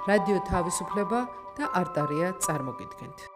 რადიო თავისუფლება და არტარია წარმოგიდგენთ.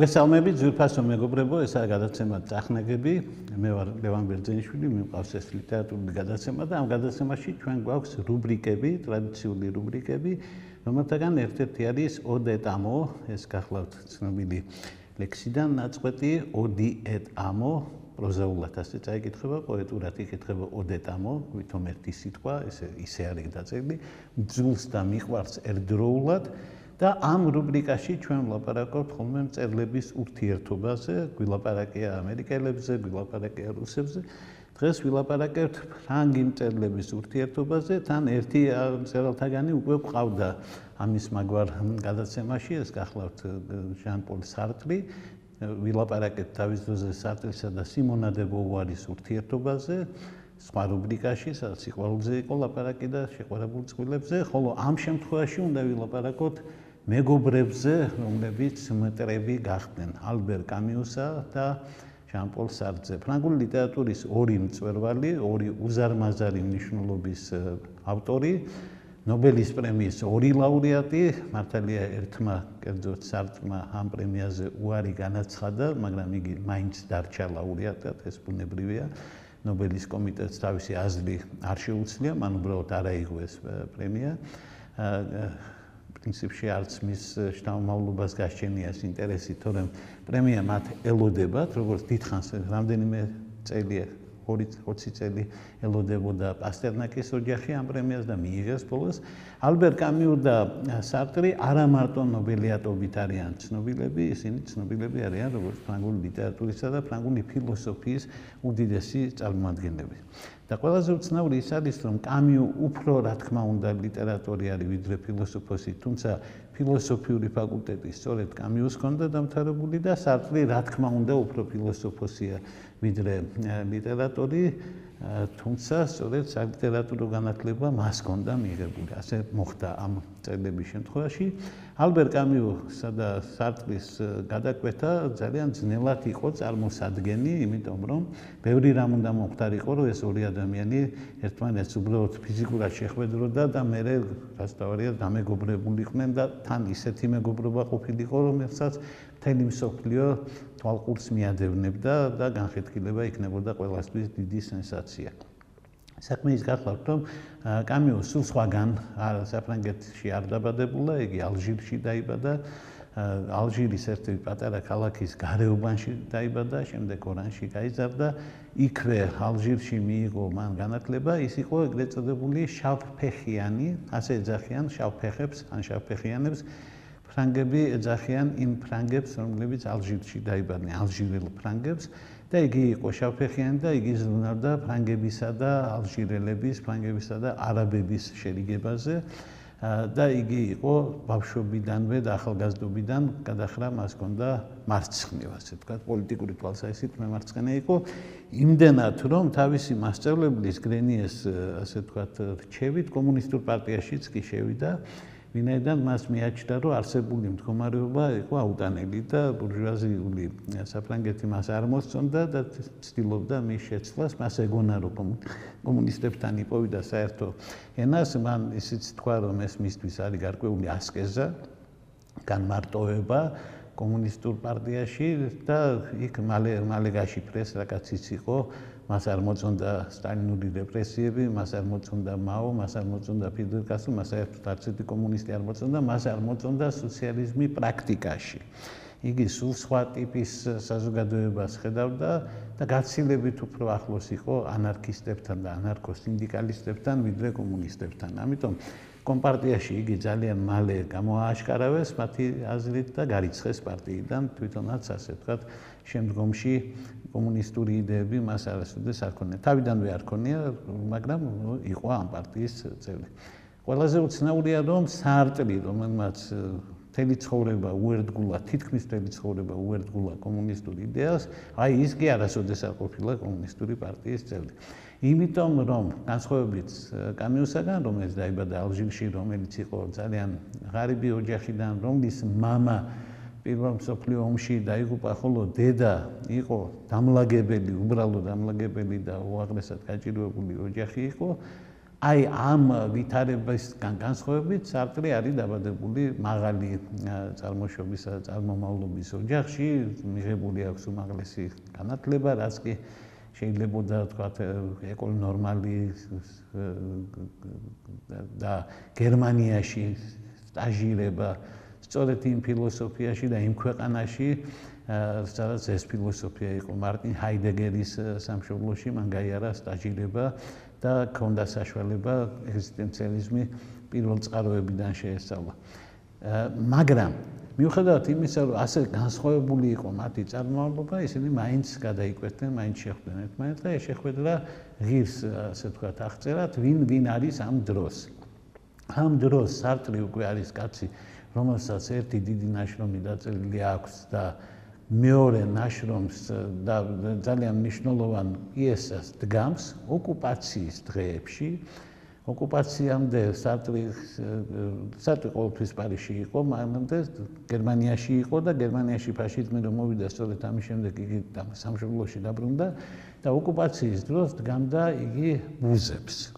მოგესალმებით, ძვირფასო მეგობრებო, ესაა გადაცემა წახნაგები. მე ვარ ლევან ბერძენიშვილი, მიყვავს ეს ლიტერატურული გადაცემა და ამ გადაცემაში ჩვენ გვაქვს რუბრიკები, ტრადიციული რუბრიკები, რომელთაგან ერთ-ერთი არის ოდე et amo, ეს გახლავთ ცნობილი ლექსიდან ნაწყვეტი odi et amo, პროზაულად ასე წაიკითხება, პოეტურად იკითხება ოდე et amo, ვითომ ერთი სიტყვა, ისე არის დაწერილი, მძულს და მიყვარს ერთდროულად. და ამ რუბრიკაში ჩვენ ვლაპარაკობთ ხოლმე მწერლების ურთიერთობაზე, გვილაპარაკია ამერიკელებზე, გვილაპარაკია რუსებზე. დღეს ვილაპარაკებთ ფრანგი მწერლების ურთიერთობაზე, თან ერთი მწერალთაგანი უკვე გვყავდა ამის მაგვარ გადაცემაში, ეს გახლავთ ჟან-პოლ სარტრი. ვილაპარაკებთ თავის დროზე სარტრისა და სიმონა დე ბოვუარის ურთიერთობაზე. სხვა რუბრიკაში, სადაც სიყვარულზე იყო ლაპარაკი და შეყვარებულ წყვილებზე, ხოლო ამ შემთხვევაში უნდა ვილაპარაკოთ მეგობრებზე, რომლებიც მტრები გახდნენ, ალბერტ კამიუსა და ჟან-პოლ სარტრზე. ფრანგული ლიტერატურის ორი მწვერვალი, ორი უზარმაზარი მნიშვნელობის ავტორი, ნობელის პრემიის ორი ლაურეატი, მართალია ერთმა, კერძოდ სარტრმა ამ პრემიაზე უარი განაცხადა, მაგრამ იგი მაინც დარჩა ლაურეატად, ეს ბუნებრივია. ნობელის კომიტეტს თავისი აზრი არ შეუძლია, მან უბრალოდ არ აიღო ეს პრემია. პრინციპში არც მის შთამომავლობას გასჩენია ეს ინტერესი, თორემ პრემია მათ ელოდებათ, როგორც დიდხანს რამდენიმე წელია, 20 წელი ელოდებოდა პასტერნაკის ოჯახი ამ პრემიას და მიიღეს ბოლოს. ალბერტ კამიუ და სარტრი არა მარტო ნობელიატობით არიან ცნობილები, ისინი ცნობილები არიან როგორც ფრანგული ლიტერატურისა და ფრანგული ფილოსოფიის უდიდესი წარმომადგენლები. და ყველაზე უცნაური ის არის, რომ კამიუ უფრო რა თქმა უნდა ლიტერატორი არის ვიდრე ფილოსოფოსი, თუმცა ფილოსოფიური ფაკულტეტი სწორედ კამიუს ჰქონდა დამთავრებული და სარტრი რა თქმა უნდა უფრო ფილოსოფოსია ვიდრე ლიტერატორი, თუმცა სწორედ სალიტერატურო განათლება მას ჰქონდა მიღებული. ასე მოხდა ამ მწერლების შემთხვევაში. ალბერტ კამიუსა და სარტრის გადაკვეთა ძალიან ძნელად იყო წარმოსადგენი, იმიტომ რომ ბევრი რამ უნდა მომხდარიყო, რომ ეს ორი ადამიანი ერთმანეთს უბრალოდ ფიზიკურად შეხვედროდა და მერე რაც თავარია დამეგობრებული იყვნენ და თან ისეთი მეგობრობა ყოფილიყო, რომელსაც მთელი მსოფლიო თვალყურს მიადევნებდა და განხეთქილება იქნებოდა ყველასთვის დიდი სენსაცია. საქმე ის გახლავთ, რომ კამიუ სულ სხვაგან საფრანგეთში არ დაბადებულა, იგი ალჟირში დაიბადა, ალჟირის ერთ-ერთი პატარა ქალაქის გარეუბანში დაიბადა, შემდეგ ორანში გაიზარდა, იქვე ალჟირში მიიღო მან განათლება, ის იყო ეგრეთ წოდებული შავფეხიანი, ასე ეძახიან შავფეხებს ან შავფეხიანებს. ფრანგები ეძახიან იმ ფრანგებს, რომლებიც ალჟირში დაიბადნენ, ალჟირელ ფრანგებს და იგი იყო შავფეხიანი და იგი ზრუნავდა ფრანგებისა და ალჟირელების, ფრანგებისა და არაბების შერიგებაზე და იგი იყო ბავშვობიდანვე და ახალგაზრდობიდან გადახრა მას ჰქონდა მარცხნივ, ასე ვთქვათ, პოლიტიკური თვალსაზრისით მემარცხენე იყო, იმდენად რომ თავისი მასწავლებლის გრენიეს, ასე ვთქვათ, რჩევით კომუნისტურ პარტიაშიც კი შევიდა. ვინაიდან მას მიაჩნდა, რომ არსებული მდგომარეობა იყო აუტანელი და ბურჟუაზიული საფრანგეთი მას არ მოსწონდა და ცდილობდა მის შეცვლას, მას ეგონა, რომ კომუნისტებთან იპოვიდა საერთო ენას, მან ისიც თქვა, რომ ეს მისთვის არის გარკვეული ასკეზა, განმარტოვება კომუნისტურ პარტიაში და იქ მალე გაშიფრეს, რაკაც ის იყო, მას არ მოწონდა სტალინური რეპრესიები, მას არ მოწონდა მაო, მას არ მოწონდა ფიდელ კასტრო, მას საერთოდ არც ერთი კომუნისტი არ მოწონდა, მას არ მოწონდა სოციალიზმი პრაქტიკაში. იგი სულ სხვა ტიპის საზოგადოებას ხედავდა და გაცილებით უფრო ახლოს იყო ანარქისტებთან და ანარქო-სინდიკალისტებთან ვიდრე კომუნისტებთან. ამიტომ კომპარტიაში იგი ძალიან მალე გამოააშკარავეს მათი აზრით და გარიცხეს პარტიიდან, თვითონაც ასე ვთქვათ, შემდგომში კომუნისტური იდეები მას არასოდეს არ ქონია. თავიდანვე არ ქონია, მაგრამ იყო ამ პარტიის წევრი. ყველაზე უცნაურია, რომ სარტრი, რომელმაც მთელი ცხოვრება უერთგულა, თითქმის მთელი ცხოვრება უერთგულა კომუნისტურ იდეას, აი ის კი არასოდეს არ ყოფილა კომუნისტური პარტიის წევრი. იმიტომ რომ განსხვავებით კამიუსაგან, რომელიც დაიბადა ალჟირში, რომელიც იყო ძალიან ღარიბი ოჯახიდან, რომლის მამა პირველ მსოფლიო ომში დაიღუპა, ხოლო დედა იყო დამლაგებელი, უბრალო დამლაგებელი და უაღრესად გაჭირვებული ოჯახი იყო. აი ამ ვითარებისგან განსხვავებით სარტრი არის დაბადებული მაღალი წარმოშობისა და წარმომავლობის ოჯახში, მიღებული აქვს უმაღლესი განათლება, რაც კი შეიძლება ვთქვათ ეკოლ ნორმალი და გერმანიაში სტაჟირება სწორედ იმ ფილოსოფიაში და იმ ქვეყანაში, სადაც ეს ფილოსოფია იყო მარტინ ჰაიდეგერის სამშობლოში, მან გაიარა სტაჟირება და ჰქონდა საშუალება ეგზისტენციალიზმი პირველ წყაროებიდან შეესწავლა. მაგრამ მიუხედავად იმისა, რომ ასე განსხვავებული იყო მათი წარმომავლობა, ისინი მაინც გადაიკვეთდნენ, მაინც შეხვდნენ ერთმანეთს და ეს შეხვედრა ღირს, ასე ვთქვათ, აღწერათ, ვინ არის ამ დროს. ამ დროს სარტრი უკვე არის კაცი, რომელსაც ერთი დიდი ნაშრომი დაწერილი აქვს და მეორე ნაშრომს და ძალიან მნიშვნელოვან პიესას დგამს ოკუპაციის დღეებში. ოკუპაციამდე სარტრი ყოველთვის პარიზში იყო, მანამდე გერმანიაში იყო და გერმანიაში ფაშიზმი რომ მოვიდა, სწორედ ამის შემდეგ იგი სამშობლოში დაბრუნდა და ოკუპაციის დროს დგამდა იგი ბუზებს.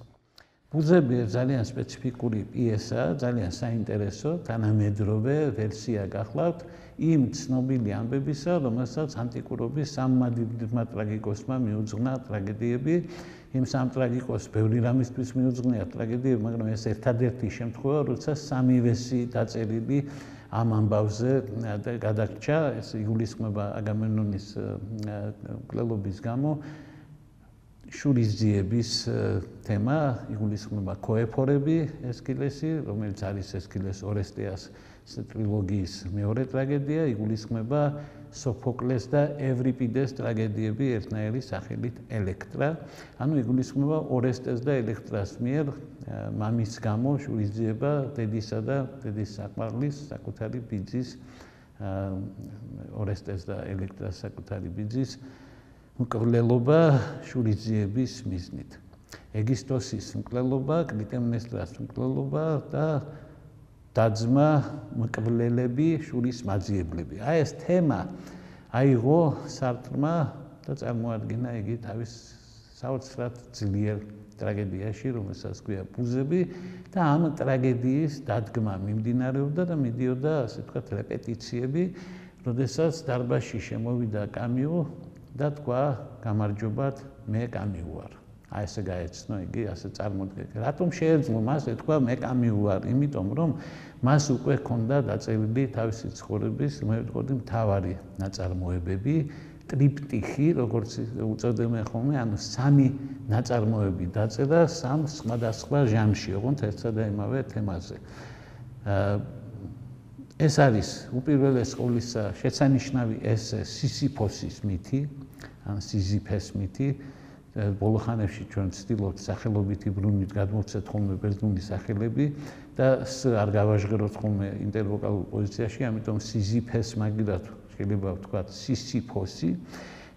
ბუზები ძალიან სპეციფიკური პიესაა, ძალიან საინტერესო, თანამედროვე ვერსია გახლავთ იმ ცნობილი ამბებისა, რომელსაც ანტიკურობის სამმა დიდმა ტრაგიკოსმა მიუძღვნა ტრაგედიები. იმ სამ ტრაგიკოსს ბევრი რამისთვის მიუძღვნია ტრაგედიები, მაგრამ ეს ერთადერთი შემთხვევა, როცა სამივესი დაწერილი ამ ამბავზე გადარჩა, ეს იგულისხმება აგამემნონის მკვლელობის გამო. შურისძიების თემა, იგულისხმება ქოეფორები, ესქილესი, რომელიც არის ესქილეს ორესტეას ტრილოგიის მეორე ტრაგედია, იგულისხმება სოფოკლეს და ევრიპიდეს ტრაგედიები ერთნაირი სახელით ელექტრა. ანუ იგულისხმება ორესტეს და ელექტრას მიერ მამის გამო შურისძიება დედისა და დედის საყვარლის საკუთარი ბიძის, ორესტეს და ელექტრას საკუთარი ბიძის მკვლელობა შურისძიების მიზნით. ეგისტოსის მკვლელობა, კლიტემნესტრას მკვლელობა და დაძმა მკვლელები, შურის მაძიებლები. აი ეს თემა აიღო სარტრმა და წარმოადგინა იგი თავის საოცრად ძლიერ ტრაგედიაში, რომელსაც ქვია ბუზები და ამ ტრაგედიის დადგმა მიმდინარეობდა და მიდიოდა, ასე ვთქვათ, რეპეტიციები, როდესაც დარბაზში შემოვიდა კამიუ და თქვა გამარჯობათ, მე კამიუ ვარ. აი ესე გაეცნო იგი, ასე წარმოდგენილი. რატომ შეეძლო მას ეთქვა მე კამიუ ვარ? იმიტომ რომ მას უკვე ჰქონდა დაწერილი თავისი ცხოვრების, მე ვიტყოდი, მთავარი ნაწარმოებები, ტრიპტიხი, როგორც უწოდებენ ხოლმე, ანუ სამი ნაწარმოები დაწერა სამ სხვადასხვა ჟანრში, ოღონდ ერთსა და იმავე თემაზე. ეს არის უპირველეს ყოვლისა შეცანიშნავი ესე სისიფოსის მითი, ან სიზიფეს მითი. ბოლო ხანებში ჩვენ ვცდილობთ სახელობითი ბრუნვით გადმოვცეთ ხოლმე ბერძნული სახელები და არ გავაჟღეროთ ხოლმე ინტერვოკალურ პოზიციაში, ამიტომ სიზიფეს მაგილად შეიძლება ვთქვათ სისიფოსი.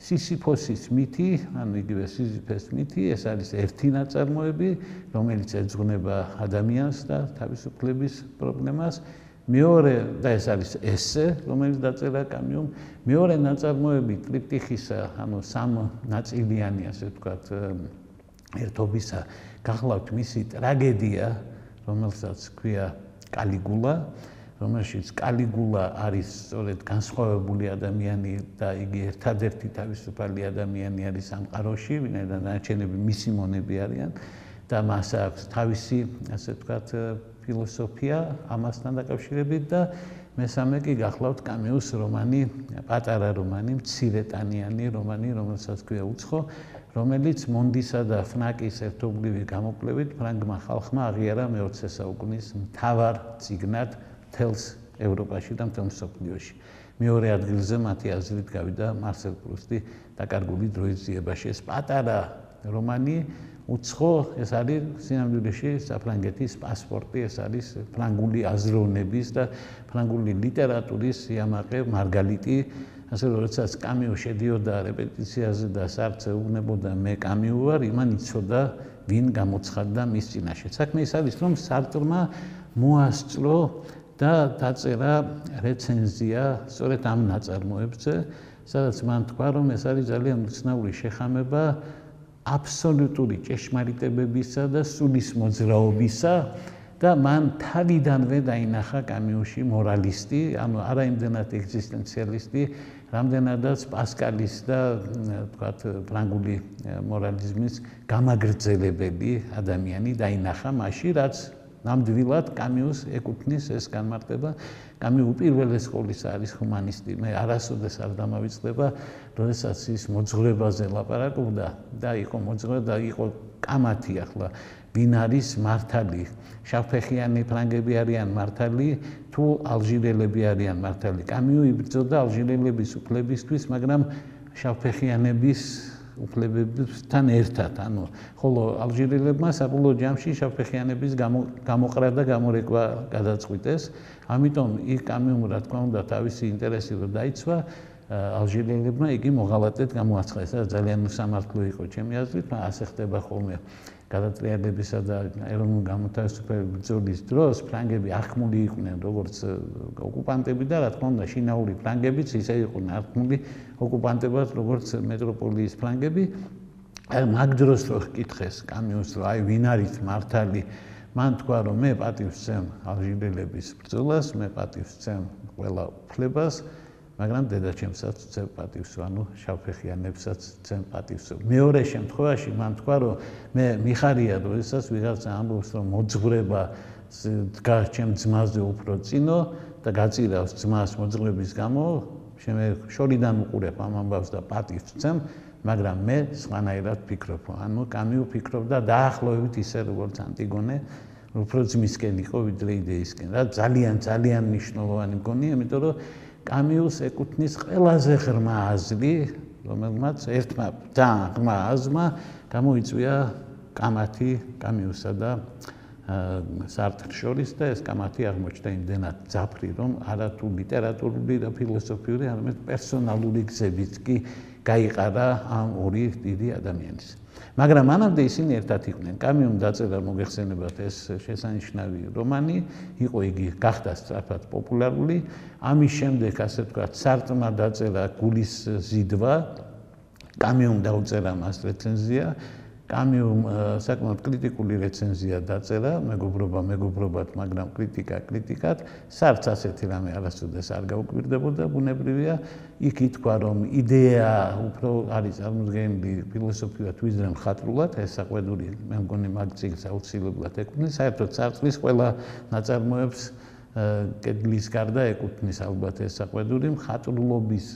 სისიფოსის მითი, ანუ იგივე სიზიფეს მითი, ეს არის ერთი ნაწარმოები, რომელიც ეძღვნება ადამიანს და თავისუფლების პრობლემას. მეორე და ეს არის ესე, რომელიც დაწერა კამიუმ, მეორე ნაწარმოები ტრიპტიხისა, ანუ სამნაწილიანი, ასე ვთქვათ, ერთობისა, გახლავთ მისი ტრაგედია, რომელსაც ქვია კალიგულა, რომელშიც კალიგულა არის სწორედ განსხვავებული ადამიანი და იგი ერთადერთი თავისუფალი ადამიანი არის სამყაროში, ვინაიდან დანარჩენები მისი მონები არიან და მას აქვს თავისი, ასე ვთქვათ, ფილოსოფია ამასთან დაკავშირებით და მესამე კი გახლავთ კამიუს რომანი, პატარა რომანი, მცირეტანიანი რომანი, რომელსაც ქვია უცხო, რომელიც მონდისა და ფნაკის ერთობლივი გამოკვლევით ფრანგმა ხალხმა აღიარა მე-20 საუკუნის მთავარ წიგნად მთელს ევროპაში და მთელ მსოფლიოში. მეორე ადგილზე მათი აზრით გავიდა მარსელ პრუსტი დაკარგული დროის ძიებაში. ეს პატარა რომანი უცხო ეს არის სინამდვილეში საფრანგეთის პასპორტი, ეს არის ფრანგული აზროვნების და ფრანგული ლიტერატურის სიამაყე მარგალიტი. ასე რომ როდესაც კამიუ შედიოდა რეპეტიციაზე და სარტრს ეუბნებოდა მე კამიუ ვარ, იმან იცოდა ვინ გამოცხადდა მის წინაშე. საქმე ის არის, რომ სარტრმა მოასწრო და დაწერა რეცენზია სწორედ ამ ნაწარმოებზე, სადაც მან თქვა, რომ ეს არის ძალიან უცნაური შეხამება აბსოლუტური ჭეშმარიტებებისა და სულის მოძრაობისა და მან თავიდანვე დაინახა კამიუში მორალისტი, ანუ არა იმდენად ეგზისტენციალისტი, რამდენადაც პასკალის და თქვათ ფრანგული მორალიზმის გამაგრძელებელი ადამიანი დაინახა მაშინ, რაც ნამდვილად კამიუს ეკუთვნის ეს განმარტება. კამიუ უპირველეს ყოვლისა არის ჰუმანისტი. მე არასოდეს არ დამავიწყდება, როდესაც ის მოძღვრებაზე ლაპარაკობდა და იყო მოძღვრება და იყო კამათი ახლა ვინ არის მართალი, შავფეხიანი ფრანგები არიან მართალი, თუ ალჟირელები არიან მართალი. კამიუ იბრძოდა ალჟირელების უფლებისთვის, მაგრამ შავფეხიანების უფლებებთან ერთად, ანუ ხოლო ალჟირელებმა საბოლოო ჯამში შავფეხიანების გამოყრა და გამორეკვა გადაწყვიტეს. ამიტომ იქ კამიუმ რა თქმა უნდა თავისი ინტერესი რომ დაიცვა, ალჟირელებმა იგი მოღალატედ გამოაცხადეს. ეს ძალიან უსამართლო იყო ჩემი აზრით, მაგრამ ასე ხდება ხოლმე. გადატრიალებისა და ეროვნულ განმათავისუფლების ბრძოლის დროს ფრანგები აღქმული იყვნენ როგორც ოკუპანტები და რა თქმა უნდა შინაური ფრანგებიც ისე იყვნენ აღქმული ოკუპანტებად როგორც მეტროპოლიის ფრანგები. მაგ დროს რო ჰკითხეს კამიუს რომ აი ვინ არის მართალი, მან თქვა რომ მე პატივს ვცემ ალჟირელების ბრძოლას, მე პატივს ვცემ ყველა უფლებას, მაგრამ დედაჩემსაც ვცემ პატივს, ანუ შავფეხიანებსაც ვცემ პატივს. მეორე შემთხვევაში მან თქვა რომ მე მიხარია, როდესაც ვიღაცა ამბობს რომ მოძღვრება დგას ჩემ ძმაზე უფრო წინო და გაწირავს ძმას მოძღვრების გამო, შორიდან უყურებ ამ ამბავს და პატივს ვცემ, მაგრამ მე სხვანაირად ვფიქრობ. ანუ კამიუ ფიქრობდა დაახლოებით ისე როგორც ანტიგონე, უფრო ძმისკენ იყო ვიდრე იდეისკენ. რა ძალიან მნიშვნელოვანი მგონია, იმიტომ რომ კამიუს ეკუთვნის ყველაზე ღრმა აზრი, რომელმაც ერთმა ძალიან ღრმა აზრმა გამოიწვია კამათი კამიუსა და სარტრს შორის და ეს კამათი აღმოჩნდა იმდენად ძაფრი, რომ არა თუ ლიტერატურული და ფილოსოფიური, არამედ პერსონალური გზებით კი გაიყარა ამ ორი დიდი ადამიანის. მაგრამ მანამდე ისინი ერთად იყვნენ. კამიუმ დაწერა მოგეხსენებათ ეს შესანიშნავი რომანი, იყო იგი გახდა სწრაფად პოპულარული. ამის შემდეგ, ასე ვთქვათ, სარტრმა დაწერა გულის ზიდვა, კამიუმ დაუწერა მას რეცენზია. კამიუმ საკმაოდ კრიტიკული რეცენზია დაწერა, მეგობრობად, მაგრამ კრიტიკად. სარტრს ასეთი რამე არასოდეს არ გაუკვირდებოდა, ბუნებრივია. იქ ითქვა, რომ იდეა უფრო არის წარმოდგენილი ფილოსოფიურად ვიდრე მხატვრულად, ეს საყვედური მე მგონი მაგ წიგნს აუცილებლად ეკუთვნის. საერთოდ სარტრის ყველა ნაწარმოებს კედლის გარდა ეკუთვნის ალბათ ეს საყვედური, მხატვრულობის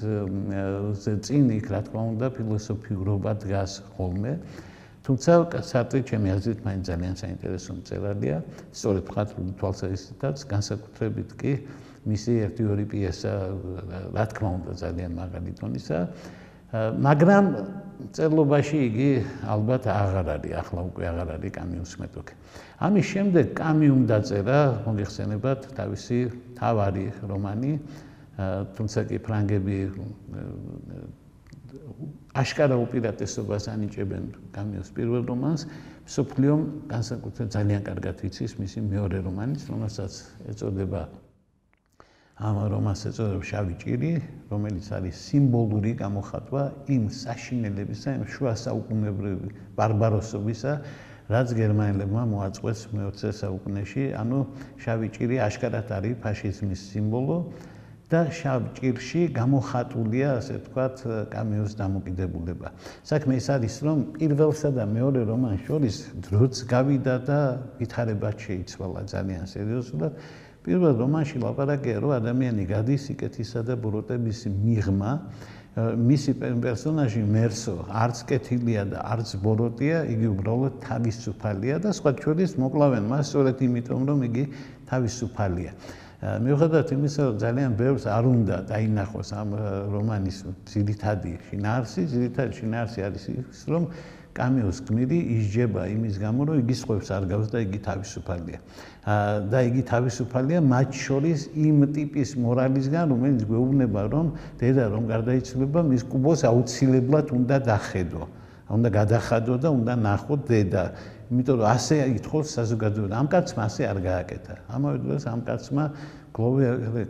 წინ იქ რა თქმა უნდა ფილოსოფიურობა დგას ხოლმე. თუმცა სარტრი ჩემი აზრით მაინც ძალიან საინტერესო მწერალია, სწორედ მხატვრული თვალსაზრისითაც, განსაკუთრებით კი მისი ერთი-ორი პიესა რა თქმა უნდა ძალიან მაღალი ტონისაა, მაგრამ წერლობაში იგი ალბათ აღარ არის, ახლა უკვე აღარ არის კამიუს მეტოქი. ამის შემდეგ კამიუმ დაწერა, მოგეხსენებათ, თავისი თავარი რომანი, თუმცა კი ფრანგები აშკარა უპირატესობას ანიჭებენ კამიუს პირველ რომანს, მსოფლიომ განსაკუთრებით ძალიან კარგად იცის მისი მეორე რომანის, რომელსაც ეწოდება ამ რომანს ეწოდება შავი ჭირი, რომელიც არის სიმბოლური გამოხატვა იმ საშინელებისა, იმ შუა საუკუნეებრივი ბარბაროსობისა, რაც გერმანელებმა მოაწყვეს მე-20 საუკუნეში, ანუ შავი ჭირი აშკარად არის ფაშიზმის სიმბოლო და შავ ჭირში გამოხატულია, ასე ვთქვათ, კამიუს დამოკიდებულება. საქმე ის არის, რომ პირველსა და მეორე რომანს შორის დროც გავიდა და ვითარებაც შეიცვალა ძალიან სერიოზულად. პირველ რომანში ლაპარაკია, რომ ადამიანი გადის სიკეთისა და ბოროტების მიღმა, მისი პერსონაჟი მერსო არც კეთილია და არც ბოროტია, იგი უბრალოდ თავისუფალია და სხვა შორის მოკლავენ მას სწორედ იმიტომ, რომ იგი თავისუფალია. მიუხედავად იმისა, რომ ძალიან ბევრს არ უნდა დაინახოს ამ რომანის ძირითადი შინაარსი არის ის, რომ კამიუს გმირი ისჯება იმის გამო, რომ იგი სხვებს არ გავს და იგი თავისუფალია. და იგი თავისუფალია მათ შორის იმ ტიპის მორალისგან, რომელიც გვეუბნება, რომ დედა რომ გარდაიცვალება, მის კუბოს აუცილებლად უნდა დახედო. უნდა გადახადო და უნდა ნახო დედა. იმიტომ რომ ასე ითხოვს საზოგადოება. ამ კაცმა ასე არ გააკეთა. ამავე დროს ამ კაცმა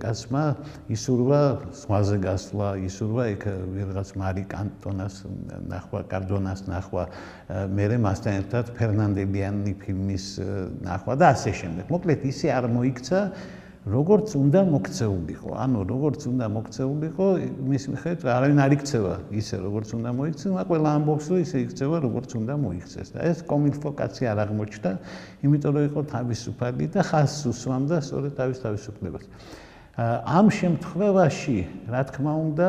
კაცმა ისურვა ზღვაზე გასვლა, ისურვა იქ ვიღაც მარი კანტონას ნახვა, კარდონას ნახვა, მერე მასთან ერთად ფერნანდელიანი ფილმის ნახვა და ასე შემდეგ. მოკლედ ისე არ მოიქცა, როგორც უნდა მოქცეულიყო. ანუ როგორც უნდა მოქცეულიყო, მის მიხედვით არავინ არ იქცევა ისე, როგორც უნდა მოიქცეს, მაგრამ ყველა ამბობს, რომ ისე იქცევა, როგორც უნდა მოიქცეს. და ეს კომილფო კაცი არ აღმოჩნდა, იმიტომ რომ იყო თავისუფალი და ხაზს უსვამდა სწორედ თავის თავისუფლებას. ამ შემთხვევაში, რა თქმა უნდა,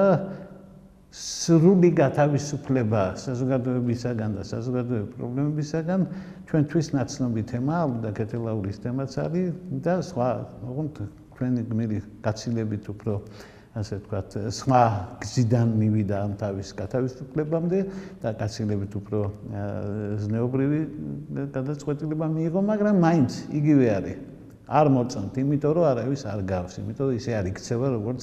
სრული გათავისუფლება საზოგადოებისაგან და საზოგადოების პრობლემებისაგან ჩვენთვის ნაცნობი თემაა, და კეთილაურის თემაც არის და სხვა, ოღონდ ჩვენი გმირი გაცილებით უფრო, ასე ვთქვათ, სხვა გზიდან მივიდა ამ თავის გათავისუფლებამდე და გაცილებით უფრო ზნეობრივი გადაწყვეტილება მიიღო, მაგრამ მაინც იგივე არის. არ მოწონთ, იმიტომ რომ არავის არ გავს, იმიტომ რომ ისე არ იქცევა, როგორც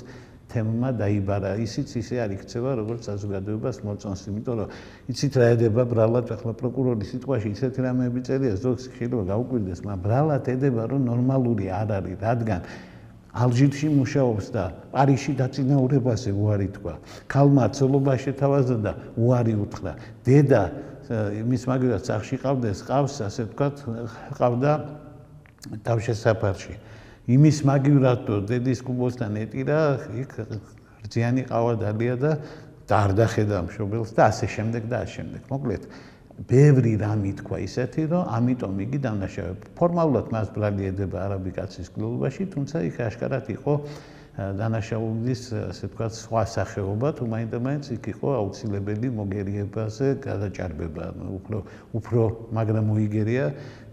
თემმა დაიბარა, ისიც ისე არ იქცევა, როგორც საზოგადოებას მოწონს, იმიტომ რომ იცით რა ედება ბრალად, ახლა პროკურორის სიტყვაში ისეთი რამეები წერია, ზოგს შეიძლება გაუკვირდეს, მაგრამ ბრალად ედება, რომ ნორმალური არ არის, რადგან ალჟირში მუშაობს და პარიზში დაწინაურებაზე უარი თქვა. ქალმა ცოლობა შეთავაზა და უარი უთხრა. დედა მის მაგერად სახლში ყავდეს, ყავს, ასე ვთქვათ, ყავდა თავშესაფარში. იმის მაგივრად დედის კუბოსთან ეტირა, იქ რძიანი ყავა დალია და არ დახედა მშობელს და ასე შემდეგ და ასე შემდეგ. მოკლედ, ბევრი რამ ითქვა ისეთი, რომ ამიტომ იგი დამნაშავე. ფორმალურად მას ბრალი ედება არაბი კაცის გლოვობაში, თუმცა იქ აშკარად იყო დანაშაულის, ასე ვთქვათ, სხვა სახეობა, თუ მაინდა-მაინც იქ იყო აუცილებელი მოგერიებაზე გადაჭარბება, უფრო მაგრამ მოიგერია,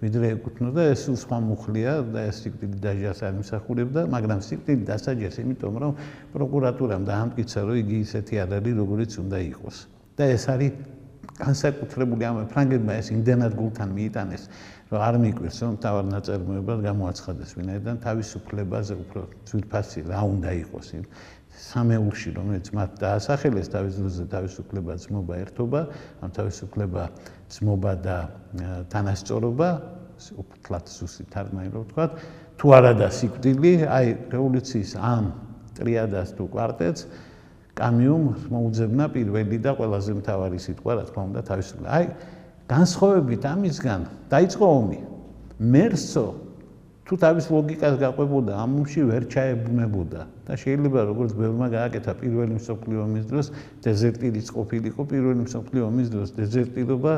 ვიდრე ეკუთვნოდა, ეს სხვა მუხლია და ეს სიკვდილი დაჟას არ იმსახურებდა, მაგრამ სიკვდილი დასაჯეს, იმიტომ რომ პროკურატურამ დაამტკიცა, რომ იგი ისეთი არ არის, როგორიც უნდა იყოს. და ეს არის განსაკუთრებული ამ ფრანგებმა ეს იმდენად გულთან მიიტანეს, რომ არ მიკვირს, რომ თავარ ნაწარმოებად გამოაცხადეს, ვინაიდან თავისუფლებაზე უფრო ძვირფასი რა უნდა იყოს იმ სამეულში, რომელიც მათ დაასახელეს თავის დროზე თავისუფლება, ძმობა, ერთობა, ამ თავისუფლება, ძმობა და თანასწორობა, უფრო სუსტი თარგმანი რო ვთქვათ, თუ არა და სიკვდილი, აი რევოლუციის ამ ტრიადას თუ კვარტეტს კამიუმ მოუძებნა პირველი და ყველაზე მთავარი სიტყვა, რა თქმა უნდა, თავისუფლება. აი, განსხვავებით ამისგან დაიწყო ომი. მერსო თუ თავის ლოგიკას გაყვებოდა, ამ ომში ვერ ჩაებუნებოდა და შეიძლება როგორც ბევრმა გააკეთა პირველი მსოფლიო ომის დროს დეზერტირის ყოფილიყო, პირველი მსოფლიო ომის დროს დეზერტირობა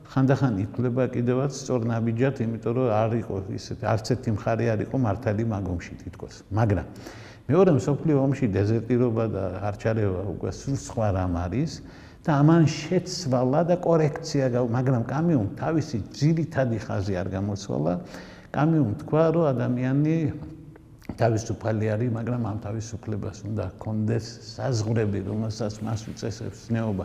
ხანდახან ითვლება კიდევაც სწორ ნაბიჯად, იმიტომ რომ არ იყო ისეთი არც ერთი მხარე არ იყო მართალი მაგ ომში თითქოს. მაგრამ მეორე მსოფლიო ომში დეზერტირობა და არჩარევა უკვე სულ სხვა რამ არის და ამან შეცვალა და კორექცია, მაგრამ კამიუმ თავისი ძირითადი ხაზი არ გამოცვალა. კამიუმ თქვა, რომ ადამიანი თავისუფალი არის, მაგრამ ამ თავისუფლებას უნდა ჰქონდეს საზღვრები, რომელსაც მას უწესებს ზნეობა.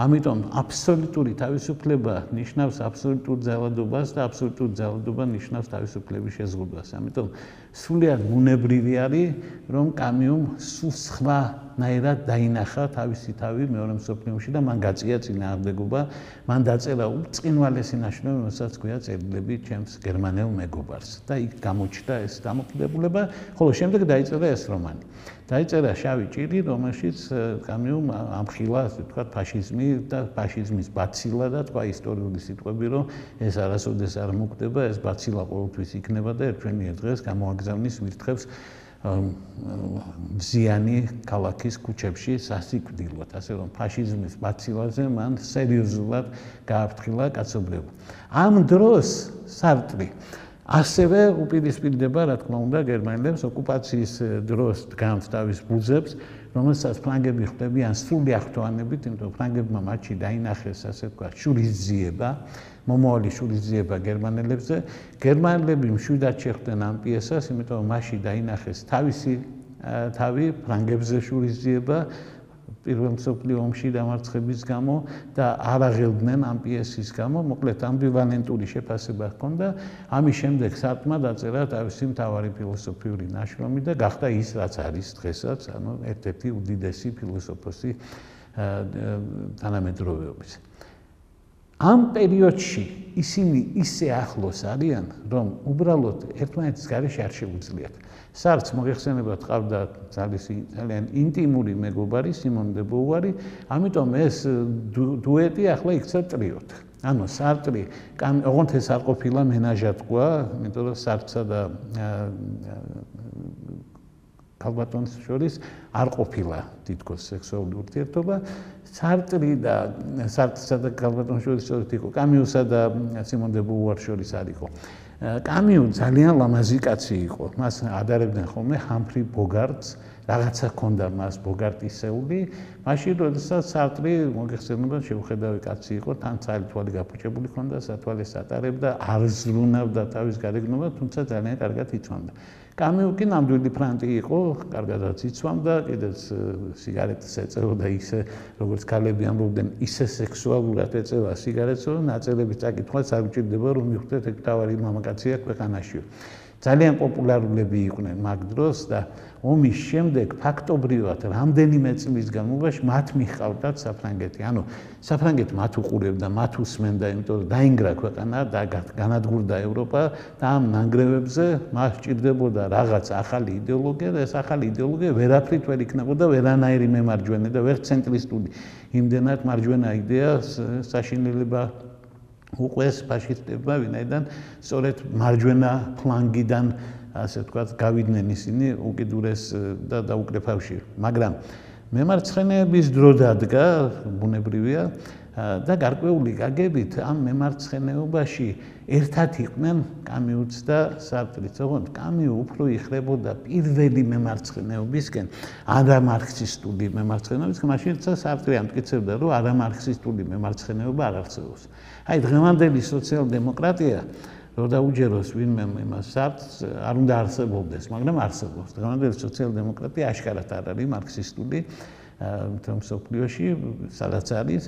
ამიტომ აბსოლუტური თავისუფლება ნიშნავს აბსოლუტურ ძალადობას და აბსოლუტური ძალადობა ნიშნავს თავისუფლების შეზღუდვას. ამიტომ სულიად ბუნებრივი არის, რომ კამიუმ სულ სხვანაირად დაინახა თავისი თავი მეორე მსოფლიო ომში და მან გაწია წინააღმდეგობა, მან დაწერა უწყინვალესი ნაშრომი, რომელსაც ქვია წერილები ჩემს გერმანელ მეგობარს და იქ გამოჩნდა ეს დამოკიდებულება, ხოლო შემდეგ დაიწერა ეს რომანი. დაიწერა შავი ჭირი, რომელშიც კამიუმ ამხილა, ასე ვთქვათ, ფაშიზმი და ფაშიზმის ბაცილა და თქვა ისტორიული სიტყვები, რომ ეს არასოდეს არ მოკვდება, ეს ბაცილა ყოველთვის იქნება და ერთვენია დღეს გამოაგზავნის ვირთხებს მზიანი ქალაქის ქუჩებში სასიკვდილოდ, ასე რომ ფაშიზმის ბაცილაზე მან სერიოზულად გააფრთხილა კაცობრიობა. ამ დროს სარტრი ასევე უპირისპირდება, რა თქმა უნდა, გერმანელებს ოკუპაციის დროს დგამს თავის ბუძებს, რომელსაც ფრანგები ხვდებიან სრული ახტოვანებით, იმიტომ რომ ფრანგებმა მათში დაინახეს, ასე ვთქვათ, შურისძიება, მომავალი შურისძიება გერმანელებზე. გერმანელები მშვიდად შეხვდნენ ამ პიესას, იმიტომ რომ მასში დაინახეს თავისი თავი ფრანგებზე შურისძიება, პირველ მსოფლიო ომში დამარცხების გამო და არ აღელდნენ ამ პიესის გამო, მოკლედ ამბივალენტური შეფასება ჰქონდა. ამის შემდეგ სარტმა დაწერა თავისი მთავარი ფილოსოფიური ნაშრომი და გახდა ის, რაც არის დღესაც, ანუ ერთ-ერთი უდიდესი ფილოსოფოსი თანამედროვეობის. ამ პერიოდში ისინი ისე ახლოს არიან, რომ უბრალოდ ერთმანეთის გარეშე არ შეუძლიათ. სარტს მოიხსენებათ ყავდა ძალიან ინტიმური მეგობარი სიმონ დე ბოვარი, ამიტომ ეს დუეტი ახლა იქცა ტრიოდ. ანუ სარტრი, ოღონდ ეს არ ყოფილა მენაჟატკვა, იმიტომ რომ სარტსა და ქალბატონს შორის არ ყოფილა თითქოს სექსუალური ურთიერთობა. სარტრი და სარტსა და ქალბატონს შორის იყო კამიუსა და სიმონ დე ბოვარს შორის არ იყო. კამიუ ძალიან ლამაზი კაცი იყო. მას ადარებდნენ ხოლმე ჰამფრი ბოგარტს, რაღაცა ჰქონდა მას ბოგარტისეული. მაშინ როდესაც სარტრი მოგეხსენებათ შეუხედავი კაცი იყო, თან თვალი გაფუჭებული ჰქონდა, სათვალეს ატარებდა, არ ზრუნავდა თავის გარეგნობა, თუმცა ძალიან კარგად იცვამდა. კამიუ კი ნამდვილი ფრანტი იყო, კარგადაც იცვამდა, კიდეც სიგარეტს ეწეოდა ისე, როგორც ქალები ამბობდნენ, ისე სექსუალურად ეწევა სიგარეტს, რომ ნაწილებით წაკითხვაც არ უჭირდება, რომ მიხვდეთ ეგ თავარი მამაკაცია ქვეყანაში. ძალიან პოპულარულები იყვნენ მაგ დროს და ომის შემდეგ ფაქტობრივად რამდენიმე წლის განმავლობაში მათ მიჰყავდათ საფრანგეთი. ანუ საფრანგეთი მათ უყურებდა, მათ უსმენდა, იმიტომ რომ დაინგრა ქვეყანა და განადგურდა ევროპა და ამ ნანგრევებზე მას სჭირდებოდა რაღაც ახალი იდეოლოგია და ეს ახალი იდეოლოგია ვერაფრით ვერ იქნებოდა ვერანაირი მემარჯვენე და ვერ ცენტრისტული. იმდენად მარჯვენა იდეას საშინელება უყვეს ფაშისტებმა, ვინაიდან სწორედ მარჯვენა ფლანგიდან, ასე ვთქვათ, გავიდნენ ისინი უკიდურეს და დაუკრეფავში. მაგრამ მემარცხენეების დრო დადგა, ბუნებრივია და გარკვეული გაგებით ამ მემარცხენეობაში ერთად იყვნენ კამიუც და სარტრიც. ოღონდ კამიუ უფრო იხრებოდა პირველი მემარცხენეობისკენ, არამარქსისტული მემარცხენეობისკენ, მაშინ სარტრი ამტკიცებდა, რომ არამარქსისტული მემარცხენეობა არ არსებობს. აი დღევანდელი სოციალ-დემოკრატია რო დაუჯეროს ვინმე იმას სარტს არ უნდა არსებობდეს, მაგრამ არსებობს. დღევანდელი სოციალ-დემოკრატია აშკარად არ არის მარქსისტული მსოფლიოში, სადაც არის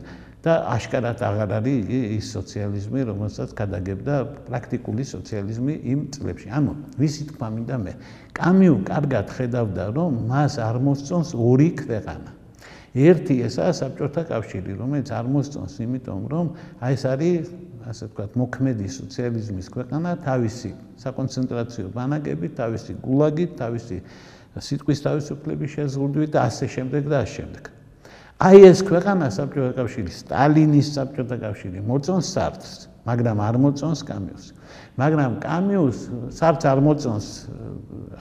და აშკარად აღარ არის ის სოციალიზმი, რომელსაც გადაგებდა პრაქტიკული სოციალიზმი იმ წლებში. ანუ ვისი თქვა მინდა მე, კამიუ კარგად ხედავდა, რომ მას არ მოსწონს ორი ქვეყანა. ერთი ესაა საბჭოთა კავშირი, რომელიც არ მოსწონს, იმიტომ რომ აი ეს არის, ასე ვთქვათ, მოქმედი სოციალიზმის ქვეყანა, თავისი საკონცენტრაციო ბანაკებით, თავისი გულაგით, თავისი სიტყვის თავისუფლების შეზღუდვით და ასე შემდეგ და ასე შემდეგ. აი ეს ქვეყანა საბჭოთა კავშირი, სტალინის საბჭოთა კავშირი მოწონს სარტს, მაგრამ არ მოწონს კამიუს. მაგრამ კამიუს სარტს არ მოწონს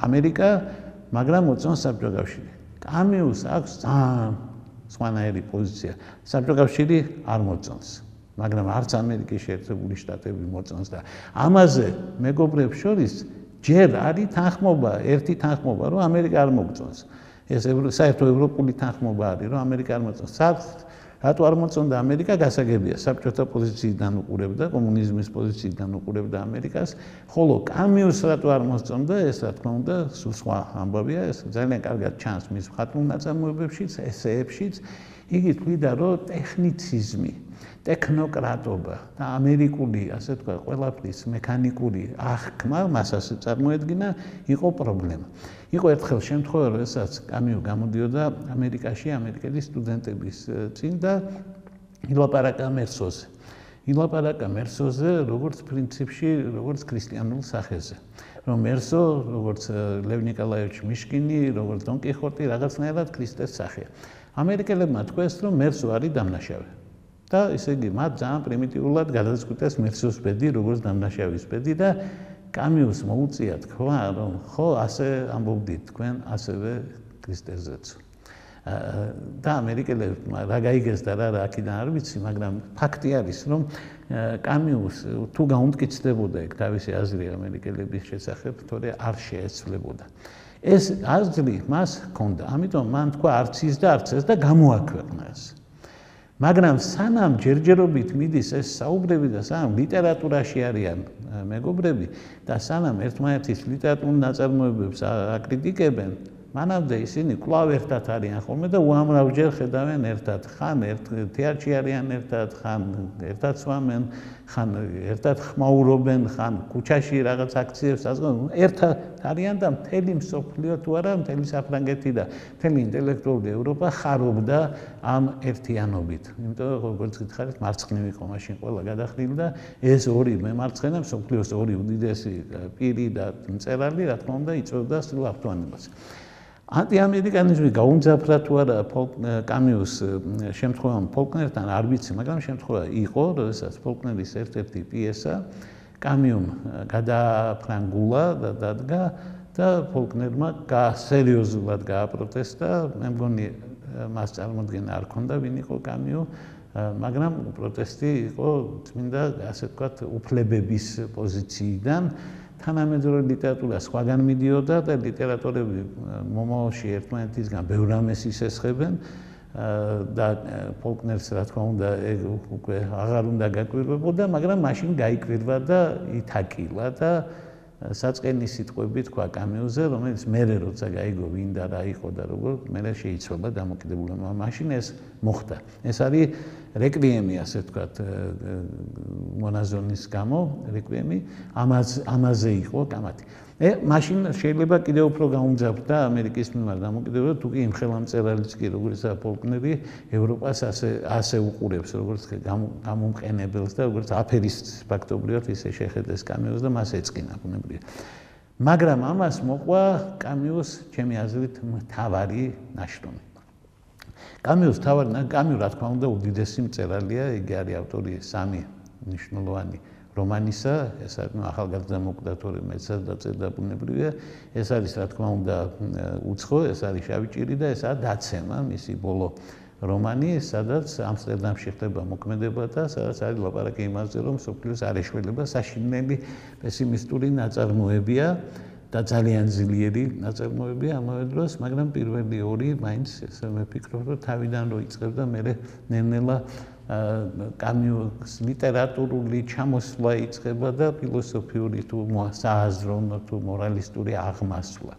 ამერიკა, მაგრამ მოწონს საბჭოთა კავშირი. კამიუს აქვს ძალიან სხვანაირი პოზიცია. საბჭოთა კავშირი არ მოწონს, მაგრამ არც ამერიკის შეერთებული შტატები მოწონს და ამაზე მეგობრებს შორის ჯერ არის თანხმობა, ერთი თანხმობა, რომ ამერიკა არ მოგწონს. ეს საერთო ევროპული თანხმობა არის, რომ ამერიკა არ მოწონს. რატო არ მოწონდა ამერიკა, გასაგებია, საბჭოთა პოზიციიდან უყურებდა, კომუნიზმის პოზიციიდან უყურებდა ამერიკას, ხოლო კამიუს რატო არ მოსწონდა, ეს რა თქმა უნდა, სულ სხვა ამბავია, ეს ძალიან კარგად ჩანს მის მხატვრულ ნაწარმოებებშიც, ესეებშიც. იგი თვლიდა, რომ ტექნიციზმი, ტექნოკრატობა და ამერიკული, ასე ვთქვათ, ყველაფრის მექანიკური აღქმა, მას ასე წარმოედგინა, იყო პრობლემა. იყო ერთხელ შემთხვევა, როდესაც კამიუ გამოდიოდა ამერიკაში, ამერიკელი სტუდენტების წინ და ილაპარაკა მერსოზე. ილაპარაკა მერსოზე, როგორც პრინციპში, როგორც ქრისტიანულ სახეზე. რომ მერსო, როგორც ლევ ნიკოლაევიჩ მიშკინი, როგორც დონ კიხოტი, რაღაცნაირად ქრისტეს სახეა. ამერიკელებმა თქვეს, რომ მერსო არის დამნაშავე. და ესე იგი, მათ ძალიან პრიმიტიულად გადაწყვიტეს მერსოს ბედი, როგორც დამნაშავის ბედი და კამიუს მოუწია თქვა, რომ ხო, ასე ამბობდით თქვენ, ასევე ქრისტეზეც. და ამერიკელებმა რა გაიგეს და რა აქედან არ ვიცი, მაგრამ ფაქტი არის, რომ კამიუს თუ გაუმტკიცდებოდა ეგ თავისი აზრი ამერიკელების შესახებ, თორე არ შეეცვლებოდა. ეს აზრი მას ჰქონდა, ამიტომ მან თქვა არც ის და არც ეს და გამოაქვეყნა ეს. მაგრამ სანამ ჯერჯერობით მიდის ეს საუბრები და სანამ ლიტერატურაში არიან მეგობრები და სანამ ერთმანეთის ლიტერატურულ ნაწარმოებებს აკრიტიკებენ, მანამდე ისინი კვლავ ერთად არიან ხოლმე და უამრავჯერ ხედავენ ერთად. ხან თეატრში არიან ერთად, ხან ერთად სვამენ, ხან ერთად ხმაურობენ, ხან ქუჩაში რაღაც აქციებს აწყვეტენ. ერთად არიან და მთელი მსოფლიო თუ არა, მთელი საფრანგეთი და მთელი ინტელექტუალური ევროპა ხარობდა ამ ერთიანობით. იმიტომ რომ როგორც გითხარით, მარცხნივ იყო მაშინ ყველა გადახდილი და ეს ორი მემარცხენე მსოფლიოს ორი უდიდესი პირი და მწერალი, რა თქმა უნდა, იწვევდა სრულ ართვანებას. ანტიამერიკანიზმი გაუმძაფრა თუ არა კამიუს შემთხვევამ ფოლკნერთან არ ვიცი, მაგრამ შემთხვევა იყო, როდესაც ფოლკნერის ერთ-ერთი პიესა კამიუმ გადააფრანგულა და დადგა და ფოლკნერმა სერიოზულად გააპროტესტა. მე მგონი მას წარმოდგენა არ ქონდა ვინ იყო კამიუ, მაგრამ პროტესტი იყო წმინდა, ასე ვთქვათ, უფლებების პოზიციიდან. თანამედროვე ლიტერატურა სხვაგან მიდიოდა და ლიტერატორები მომავალში ერთმანეთისგან ბევრ რამეს ისესხებენ და ფოლკნერს რა თქმა უნდა უკვე აღარ უნდა გაკვირვებოდა, მაგრამ მაშინ გაიკვირვა და ითაკილა და საწყენი სიტყვები თქვა კამიუზე, რომელიც მერე როცა გაიგო ვინ და რა იყო და როგორ, მერე შეიცვალა დამოკიდებულება. მაშინ ეს მოხდა. ეს არის რეკვიემი, ასე ვთქვათ, მონაზონის გამო, რეკვიემი, ამაზე იყო კამათი. მაშინ შეიძლება კიდევ უფრო გაუმძაფრდა ამერიკის მიმართ დამოკიდებულება, თუ კი იმ ხელამწერალიც კი, როგორიცაა ფოლკნერი, ევროპას ასე უყურებს, როგორც გამომყენებელს და როგორც აფერისტს ფაქტობრივად ისე შეხედეს კამიუს და მას ეწყინა ბუნებრივია. მაგრამ ამას მოყვა კამიუს, ჩემი აზრით, მთავარი ნაშრომი. კამიუ, რა თქმა უნდა, უდიდესი მწერალია, იგი არის ავტორი 3 მნიშვნელოვანი რომანისა, ეს არის ახალგაზრდა მოკვდატორი, მეცად დაწერდა ბუნებრივია, ეს არის, რა თქმა უნდა, უცხო, ეს არის შავი ჭირი და ეს არის დაცემა, მისი ბოლო რომანი, სადაც ამსტერდამში ხდება მოქმედება და სადაც არის ლაპარაკი იმაზე, რომ მსოფლიოს არ ეშველება საშინელი პესიმისტური ნაწარმოებია და ძალიან ძლიერი ნაწარმოებია ამავე დროს, მაგრამ პირველი ორი მაინც მე ვფიქრობ, რომ თავიდან რო იწყებდა, მერე ნელ-ნელა კამიუს ლიტერატურული ჩამოსვლა იწყება და ფილოსოფიური თუ სააზროვნო თუ მორალისტური აღმასვლა.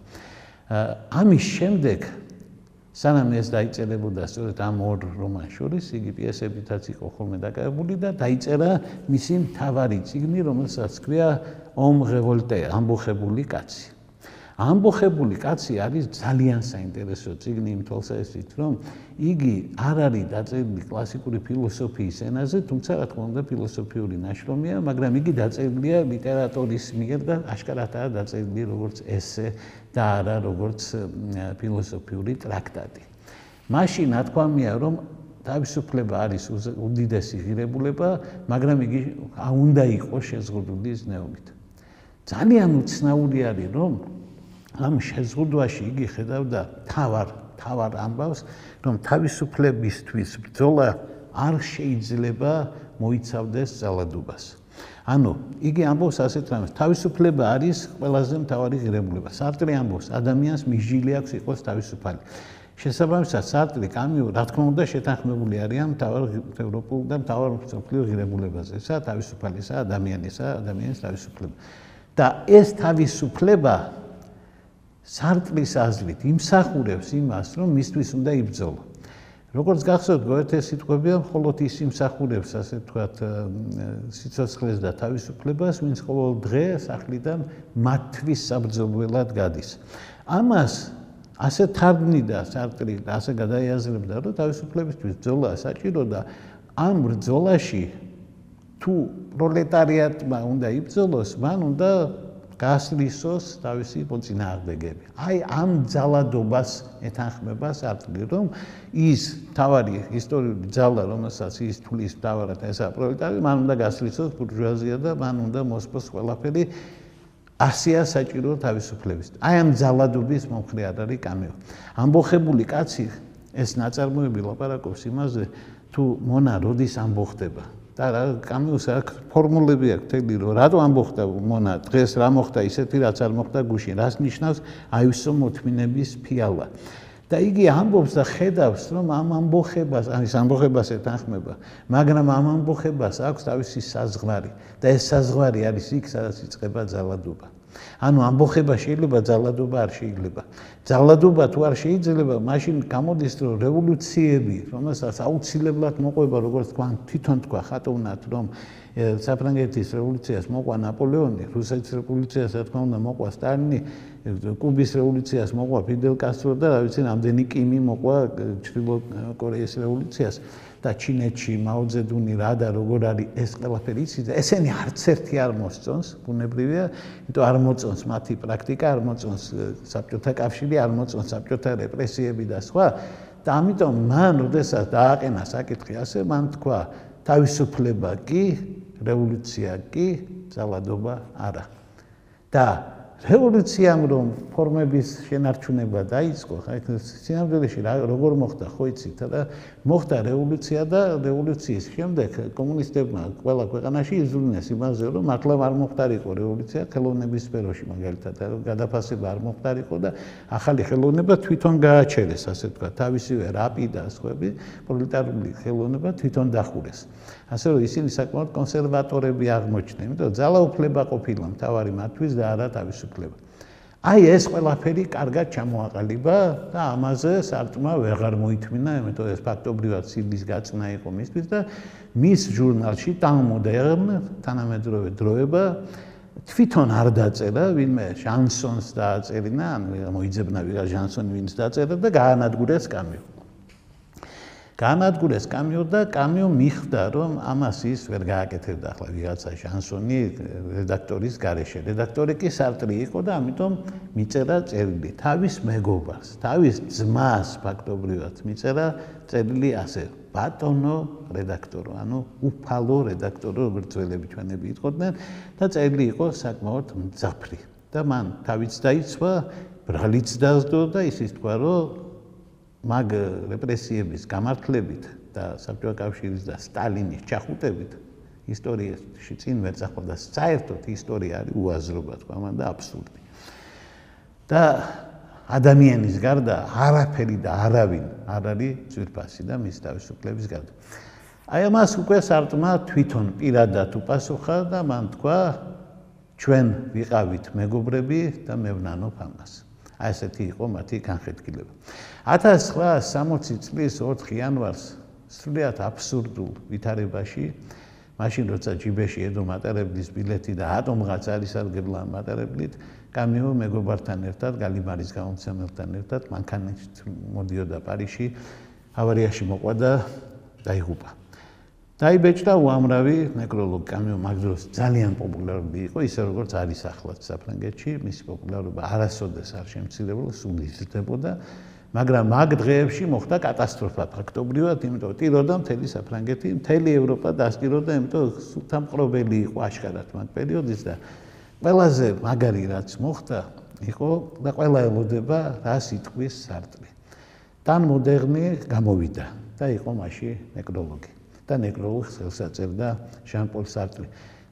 ამის შემდეგ სანამ ეს დაიწერებოდა სწორედ ამ ორ რომანს შორის, იგი პიესებითაც იყო ხოლმე დაკავებული და დაიწერა მისი მთავარი წიგნი, რომელსაც ჰქვია ომ რევოლტე, ამბოხებული კაცი. ამბოხებული კაცი არის ძალიან საინტერესო წიგნი იმ თვალსაზრისით, რომ იგი არ არის დაწერილი კლასიკური ფილოსოფიის ენაზე, თუმცა რა თქმა უნდა ფილოსოფიური ნაშრომია, მაგრამ იგი დაწერილია ლიტერატორის მიერ და აშკარადაა დაწერილი როგორც ესე და არა როგორც ფილოსოფიური ტრაქტატი. მაშინ ნათქვამია, რომ თავისუფლება არის უდიდესი ღირებულება, მაგრამ იგი უნდა იყოს შეზღუდული ზნეობით. ძალიან უცნაური არის, რომ ამ შეზღუდვაში იგი ხედავდა თავარ ამბავს, რომ თავისუფლებისთვის ბრძოლა არ შეიძლება მოიცავდეს ძალადობას. ანუ იგი ამბობს ასეთ რამეს, თავისუფლება არის ყველაზე მთავარი ღირებულება. სარტრი ამბობს, ადამიანს მისჯილი აქვს იყოს თავისუფალი. შესაბამისად, სარტრი, კამიუ, რა თქმა უნდა, შეთანხმებული არიან მთავარ ევროპულ და მთავარ მსოფლიო ღირებულებაზე. ესაა თავისუფალი, ესაა ადამიანის თავისუფლება. და ეს თავისუფლება სარტრის აზრით იმსახურებს იმას, რომ მისთვის უნდა იბრძოლა. როგორც გახსოვთ, გოეთეს სიტყვებია, მხოლოდ ის იმსახურებს, ასე ვთქვათ, სიცოცხლეს და თავისუფლებას, ვინც ყოველ დღე სახლიდან მათთვის საბრძოლველად გადის. ამას ასე თარგმნიდა სარტრი, ასე გადაიაზრებდა, რომ თავისუფლებისთვის ბრძოლა საჭირო და ამ ბრძოლაში თუ პროლეტარიატმა უნდა იბრძოლოს, მან უნდა გასლისოს თავისი მოწინააღმდეგეები. აი ამ ძალადობას ეთანხმება სარტრი, რომ ის თავარი ისტორიული ძალა, რომელსაც ის თulis მთავარად ესაა პროლეტარი, მან უნდა გასლისოს ბურჟუაზია და მან უნდა მოსპოს ყველაფერი. ასია საჭირო თავისუფლების. აი ამ ძალადობის მომხრე არ არის კამიუ. ამბოხებული კაცი ეს ნაწარმოები ლაპარაკობს იმაზე, თუ მონა როდის ამბოხდება. და კამიუს აქვს ფორმულები აქვს თელი, რომ რატო ამბოხდა მონა, დღეს რა მოხდა ისეთი, რაც არ მოხდა გუშინ, რას ნიშნავს აივსო მოთმინების ფიალა. და იგი ამბობს და ხედავს, რომ ამ ამბოხებას ეთანხმება, მაგრამ ამ ამბოხებას აქვს თავისი საზღვარი და ეს საზღვარი არის იქ, სადაც იწყება ძალადობა. ანუ ამბოხება შეიძლება, ძალადობა არ შეიძლება. ძალადობა თუ არ შეიძლება, მაშინ გამოდის რომ რევოლუციები, რომელსაც აუცილებლად მოყვება, როგორც თქვა, თვითონ თქვა ხატოვნად, რომ საფრანგეთის რევოლუციას მოყვა ნაპოლეონი, რუსეთის რევოლუციას რა თქმა უნდა მოყვა სტალინი, კუბის რევოლუციას მოყვა ფიდელ კასტრო და რა ვიცი, რამდენი კიმი მოყვა ჩრდილო კორეის რევოლუციას და ჩინეთში მაოძედუნი რა და როგორ არის ეს ყველაფერი იცით და ესენი არც ერთი არ მოსწონს, ბუნებრივია, იმიტომ არ მოწონს მათი პრაქტიკა, არ მოწონს საბჭოთა კავშირი, არ მოწონს საბჭოთა რეპრესიები და სხვა და ამიტომ მან როდესაც დააყენა საკითხი ასე, მან თქვა თავისუფლება კი, რევოლუცია კი, ძალადობა არა. და რევოლუციამ რომ ფორმების შენარჩუნება დაიწყო, ხა სინამდვილეში როგორ მოხდა, ხო იცით და მოხდა რევოლუცია და რევოლუციის შემდეგ კომუნისტებმა ყველა ქვეყანაში იზრუნეს იმაზე, რომ მართლა არ მოხდარიყო რევოლუცია ხელოვნების სფეროში მაგალითად, გადაფასება არ მოხდარიყო და ახალი ხელოვნება თვითონ გააჩერეს, ასე ვთქვათ, თავისივე რაპი და სხვები, პროლეტარული ხელოვნება თვითონ დახურეს. ასე რომ ისინი საკმაოდ კონსერვატორები აღმოჩნდნენ, იმიტომ რომ ძალაუფლება ყოფილა მთავარი მათთვის და არა თავისუფლება. აი ეს ყველაფერი კარგად ჩამოაყალიბა და ამაზე სარტმა ვეღარ მოითმინა, იმიტომ ეს ფაქტობრივად სილის გაწნა იყო მისთვის და მის ჟურნალში ტანმოდერნ თანამედროვე დროება თვითონ არ დაწერა, ვინმე ჟანსონს დააწერინა, ან მოიძებნა ვიღა ჟანსონი ვინც დაწერა და გაანადგურეს კამიუ. გაანადგურეს კამიუ და კამიუ მიხვდა, რომ ამას ის ვერ გააკეთებდა ახლა ვიღაცა ჟანსონი რედაქტორის გარეშე. რედაქტორი კი სარტრი იყო და ამიტომ მიწერა წერილი თავის მეგობარს, თავის ძმას ფაქტობრივად მიწერა წერილი ასე: ბატონო რედაქტორო, ანუ უფალო რედაქტორო, როგორც ძველები ჩვენები იტყოდნენ და წერილი იყო საკმაოდ მძაფრი. და მან თავიც დაიცვა, ბრალიც დასდო და ისიც თქვა, რომ მაგ რეპრესიების გამართლებით და საბჭოთა კავშირის და სტალინის ჩახუტებით ისტორიაში წინ ვერ წახვალ და საერთოდ ისტორია არის უაზრობა, თქვა მან და აბსურდი. და ადამიანის გარდა არაფერი და არავინ არ არის ძვირფასი და მის თავისუფლების გარდა. აი ამას უკვე სარტმა თვითონ პირადად უპასუხა და მან თქვა, ჩვენ ვიყავით მეგობრები და მე ვნანობ ამას. აი ესეთი იყო მათი განხეთქილება. 1960 წლის 4 იანვარს სრულიად აბსურდულ ვითარებაში, მაშინ როცა ჯიბეში ედო მატარებლის ბილეთი და ატომღაც არის სარგებლა მატარებლით, კამიუ მეგობართან ერთად, გალიმარის გამომცემელთან ერთად მანქანით მოდიოდა პარიზში, ავარიაში მოყვა და დაიღუპა. დაიბეჭდა უამრავი ნეკროლოგი. კამიუ მაგ დროს ძალიან პოპულარული იყო, ისე როგორც არის ახლაც საფრანგეთში, მისი პოპულარობა არასოდეს არ შემცირებულა, სულ იზრდებოდა, მაგრამ მაგ დღეებში მოხდა კატასტროფა ფაქტობრივად, იმიტომ რომ ტიროდა მთელი საფრანგეთი, მთელი ევროპა დასტიროდა, იმიტომ რომ სულთამყრობელი იყო აშკარად მაგ პერიოდის და ყველაზე მაგარი რაც მოხდა იყო და ყველა ელოდება რას იტყვის სარტრი. ტანმოდერნი გამოვიდა და იყო მაშინ ნეკროლოგი. და ნეკროლოგს ხელს აწერდა ჟან-პოლ სარტრი.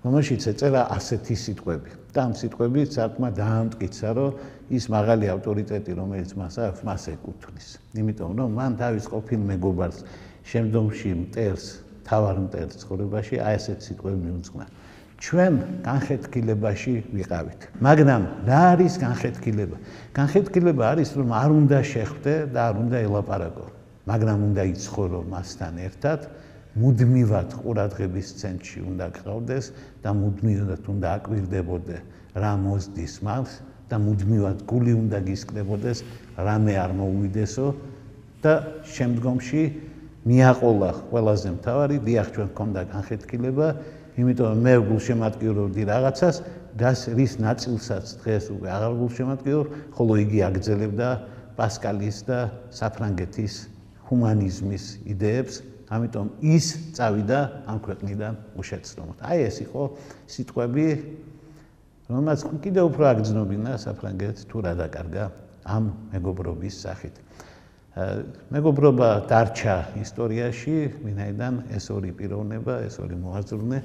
რომელშიც ეწერა ასეთი სიტყვები. და ამ სიტყვებით სარტმა დაამტკიცა, რომ ის მაღალი ავტორიტეტი, რომელიც მას აქვს, მას ეკუთვნის. იმიტომ რომ მან თავის ყოფილ მეგობარს, შემდგომში მტერს, თავარ მტერს ცხოვრებაში აი ესეთ სიტყვები მიუძღვნა. ჩვენ განხეთქილებაში ვიყავით. მაგრამ რა არის განხეთქილება? განხეთქილება არის, რომ არ უნდა შეხვდე და არ უნდა ელაპარაკო, მაგრამ უნდა იცხოვრო მასთან ერთად. მუდმივად ყურადღების ცენტრში უნდა გყავდეს და მუდმივად უნდა აკვირდებოდე რა მოსდის მას და მუდმივად გული უნდა გისკდებოდეს რამე არ მოუვიდესო და შემდგომში მიაყოლა ყველაზე მთავარი, დიახ ჩვენ გქონდა განხეთქილება, იმიტომ რომ მე გულშემატკივრობდი რაღაცას, რის ნაწილსაც დღეს უკვე აღარ გულშემატკივრობ, ხოლო იგი აგრძელებდა პასკალის და საფრანგეთის ჰუმანიზმის იდეებს. ამიტომ ის წავიდა ამ ქვეყნიდან უშეცდომოდ. აი ეს იყო სიტყვები, რომელმაც კიდევ უფრო აგრძნობინა საფრანგეთს თუ რა დაკარგა ამ მეგობრობის სახით. მეგობრობა დარჩა ისტორიაში, ვინაიდან ეს ორი პიროვნება, ეს ორი მოაზროვნე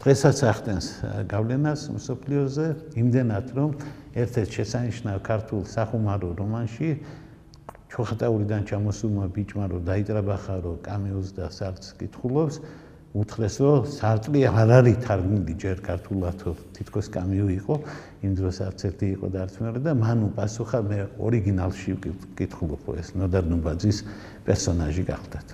დღესაც ახდენს გავლენას მსოფლიოზე, იმდენად რომ ერთ-ერთ შესანიშნავ ქართულ სახუმარო რომანში ჩოხატაურიდან ჩამოსულმა ბიჭმა რომ დაიტრაბახა, რომ კამიუს და სარტს კითხულობს, უთხრეს, რომ სარტრი არ არის თარგმნილი ჯერ ქართულად, თითქოს კამიუ იყო, იმ დროს არც ერთი იყო და არც მეორე და მან უპასუხა, მე ორიგინალში ვკითხულობ ეს ნოდარ ნუბაძის პერსონაჟი გახდათ.